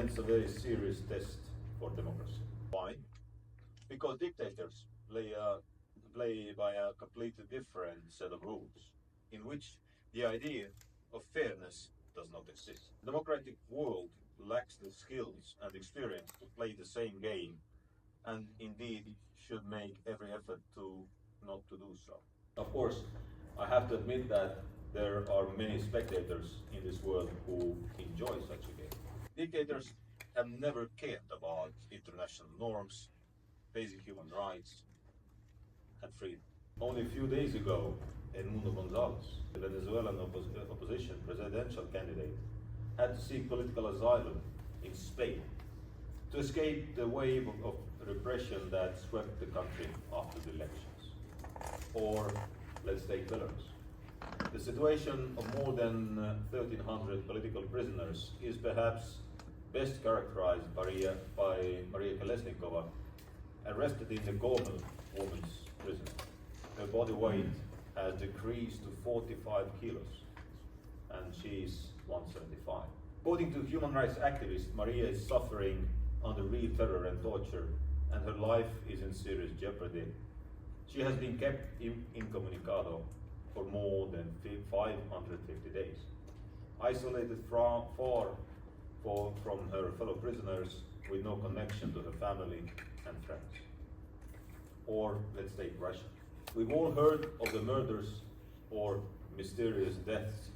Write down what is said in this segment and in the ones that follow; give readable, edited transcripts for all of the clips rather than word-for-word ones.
presents a very serious test for democracy. Why? Because dictators play by a completely different set of rules, in which the idea of fairness does not exist. The democratic world lacks the skills and experience to play the same game, and indeed should make every effort to not to do so. Of course, I have to admit that there are many spectators in this world who enjoy such a game. Dictators have never cared about international norms, basic human rights, and freedom. Only a few days ago, Edmundo Gonzalez, the Venezuelan opposition presidential candidate, had to seek political asylum in Spain to escape the wave of repression that swept the country after the elections. Or let's take Belarus. The situation of more than 1,300 political prisoners is perhaps best characterized by Maria Kolesnikova, arrested in the Gomel women's prison. Her body weight has decreased to 45 kilos, and she is 175. According to human rights activists, Maria is suffering under real terror and torture, and her life is in serious jeopardy. She has been kept incommunicado for more than 550 days, isolated far from her fellow prisoners, with no connection to her family and friends. Or let's take Russia. We've all heard of the murders or mysterious deaths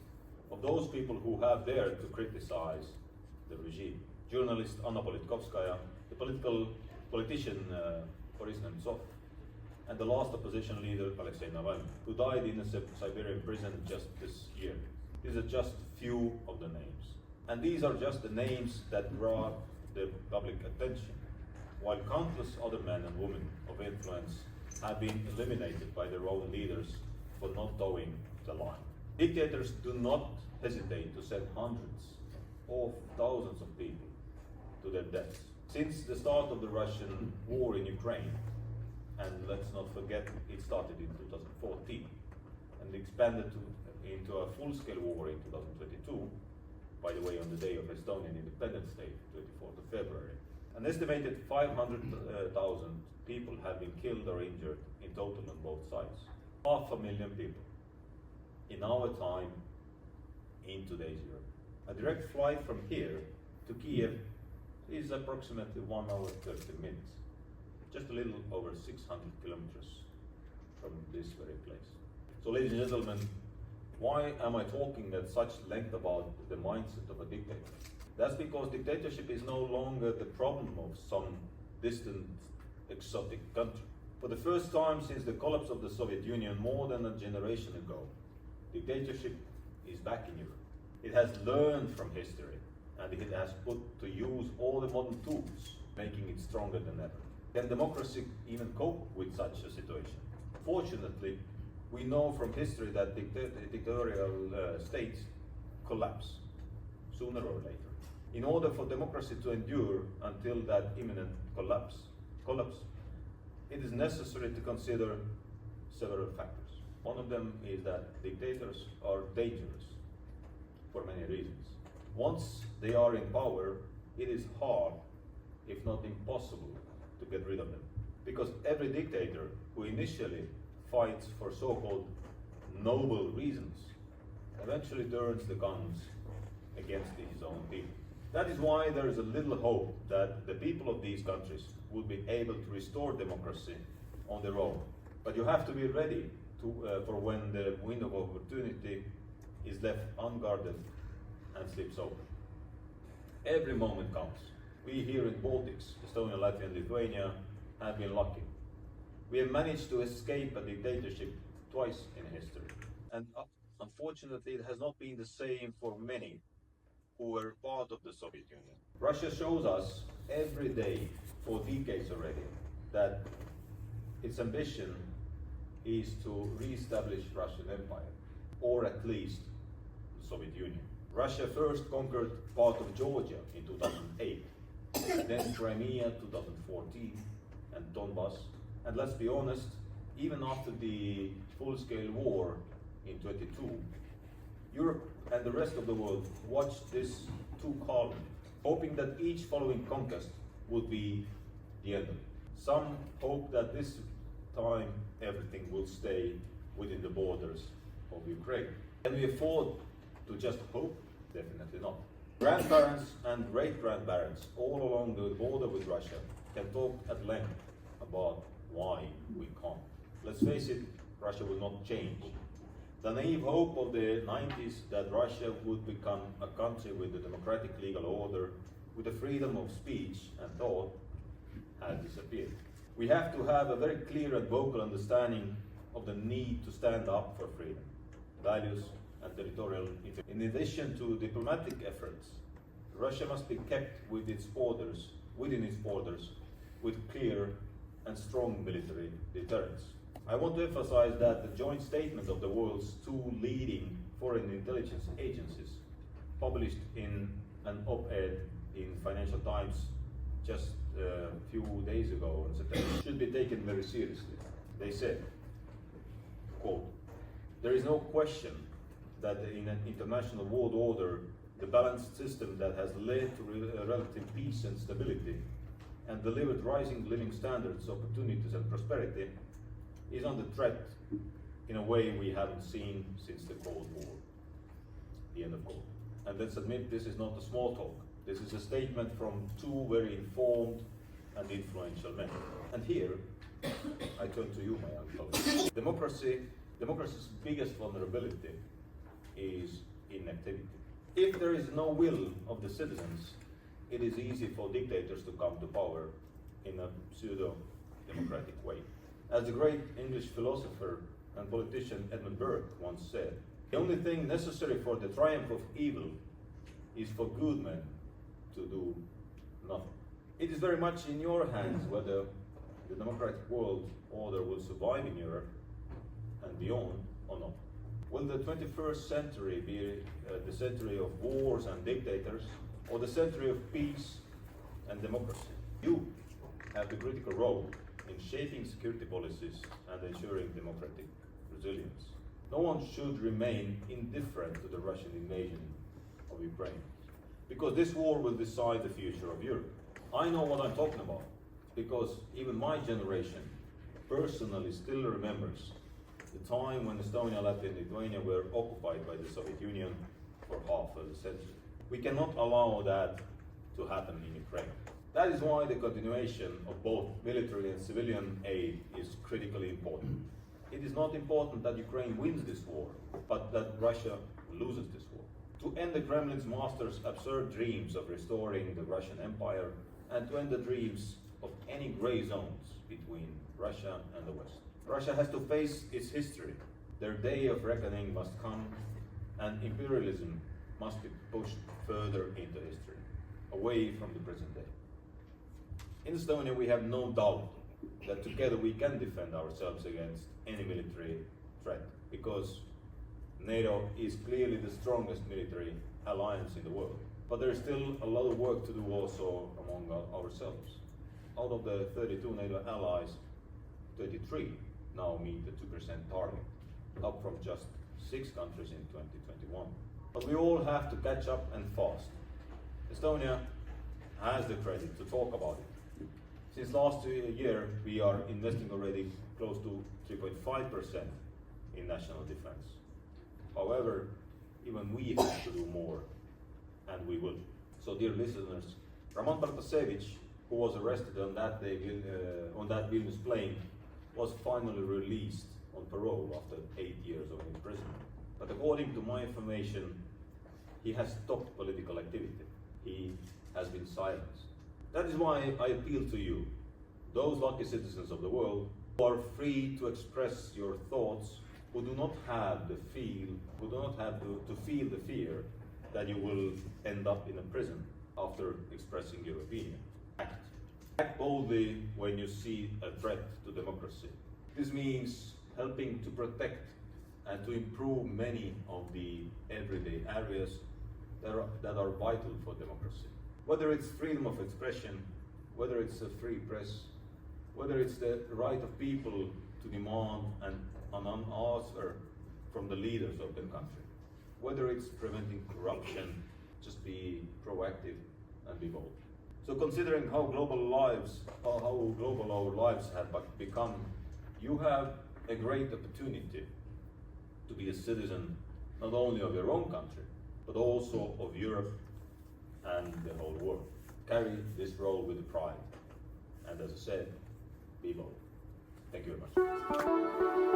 of those people who have dared to criticize the regime. Journalist Anna Politkovskaya, the politician Boris Nemtsov, and the last opposition leader Alexei Navalny, who died in a Siberian prison just this year. These are just few of the names. And these are just the names that draw the public attention, while countless other men and women of influence have been eliminated by their own leaders for not towing the line. Dictators do not hesitate to send hundreds of thousands of people to their deaths. Since the start of the Russian war in Ukraine, and let's not forget it started in 2014 and expanded into a full-scale war in 2022, by the way, on the day of Estonian Independence Day, 24th of February. An estimated 500,000 people have been killed or injured in total on both sides. 500,000 people in our time in today's Europe. A direct flight from here to Kiev is approximately 1 hour 30 minutes, just a little over 600 kilometers from this very place. So ladies and gentlemen, why am I talking at such length about the mindset of a dictator? That's because dictatorship is no longer the problem of some distant, exotic country. For the first time since the collapse of the Soviet Union more than a generation ago, dictatorship is back in Europe. It has learned from history, and it has put to use all the modern tools, making it stronger than ever. Can democracy even cope with such a situation? Fortunately, we know from history that dictatorial states collapse sooner or later. In order for democracy to endure until that imminent collapse, it is necessary to consider several factors. One of them is that dictators are dangerous for many reasons. Once they are in power, it is hard, if not impossible, to get rid of them. Because every dictator who initially fights for so-called noble reasons eventually turns the guns against his own people. That is why there is a little hope that the people of these countries will be able to restore democracy on their own. But you have to be ready for when the window of opportunity is left unguarded and slips open. Every moment counts. We here in Baltics, Estonia, Latvia and Lithuania, have been lucky. We have managed to escape a dictatorship twice in history. And unfortunately, it has not been the same for many who were part of the Soviet Union. Russia shows us every day for decades already that its ambition is to re-establish Russian Empire, or at least the Soviet Union. Russia first conquered part of Georgia in 2008, then Crimea 2014, and Donbass. And let's be honest, even after the full-scale war in 22, Europe and the rest of the world watched this too calmly hoping that each following conquest would be the end of it. Some hope that this time everything will stay within the borders of Ukraine. Can we afford to just hope? Definitely not. Grandparents and great-grandparents all along the border with Russia can talk at length about why we can't. Let's face it, Russia will not change. The naive hope of the 90s that Russia would become a country with a democratic legal order, with the freedom of speech and thought, has disappeared. We have to have a very clear and vocal understanding of the need to stand up for freedom, values, and territorial integrity. In addition to diplomatic efforts, Russia must be kept within its borders, with clear and strong military deterrence. I want to emphasize that the joint statement of the world's two leading foreign intelligence agencies, published in an op-ed in Financial Times just a few days ago in September, should be taken very seriously. They said, quote, "There is no question that in an international world order, the balanced system that has led to relative peace and stability and delivered rising living standards, opportunities and prosperity is under threat in a way we haven't seen since the Cold War." The end of quote. And let's admit, this is not a small talk. This is a statement from two very informed and influential men. And here, I turn to you, my young colleagues. Democracy's biggest vulnerability is inactivity. If there is no will of the citizens, it is easy for dictators to come to power in a pseudo-democratic way. As the great English philosopher and politician Edmund Burke once said, "The only thing necessary for the triumph of evil is for good men to do nothing." It is very much in your hands whether the democratic world order will survive in Europe and beyond or not. Will the 21st century be the century of wars and dictators, or the century of peace and democracy? You have the critical role in shaping security policies and ensuring democratic resilience. No one should remain indifferent to the Russian invasion of Ukraine, because this war will decide the future of Europe. I know what I'm talking about, because even my generation personally still remembers the time when Estonia, Latvia, and Lithuania were occupied by the Soviet Union for half a century. We cannot allow that to happen in Ukraine. That is why the continuation of both military and civilian aid is critically important. It is not important that Ukraine wins this war, but that Russia loses this war. To end the Kremlin's master's absurd dreams of restoring the Russian Empire, and to end the dreams of any gray zones between Russia and the West. Russia has to face its history. Their day of reckoning must come, and imperialism must be pushed further into history, away from the present day. In Estonia, we have no doubt that together we can defend ourselves against any military threat, because NATO is clearly the strongest military alliance in the world. But there is still a lot of work to do also among ourselves. Out of the 32 NATO allies, 33 now meet the 2% target, up from just 6 countries in 2021. But we all have to catch up and fast. Estonia has the credit to talk about it. Since last year, we are investing already close to 3.5% in national defense. However, even we have to do more, and we will. So, dear listeners, Roman Protasevich, who was arrested on that day on that Vilnius plane, was finally released on parole after 8 years of imprisonment. But according to my information, he has stopped political activity. He has been silenced. That is why I appeal to you, those lucky citizens of the world, who are free to express your thoughts, who do not have to feel the fear that you will end up in a prison after expressing your opinion. Act boldly when you see a threat to democracy. This means helping to protect and to improve many of the everyday areas that are vital for democracy. Whether it's freedom of expression, whether it's a free press, whether it's the right of people to demand an answer from the leaders of the country, whether it's preventing corruption, just be proactive and be bold. So considering how global our lives have become, you have a great opportunity to be a citizen not only of your own country, but also of Europe and the whole world. Carry this role with pride. And as I said, be bold. Thank you very much.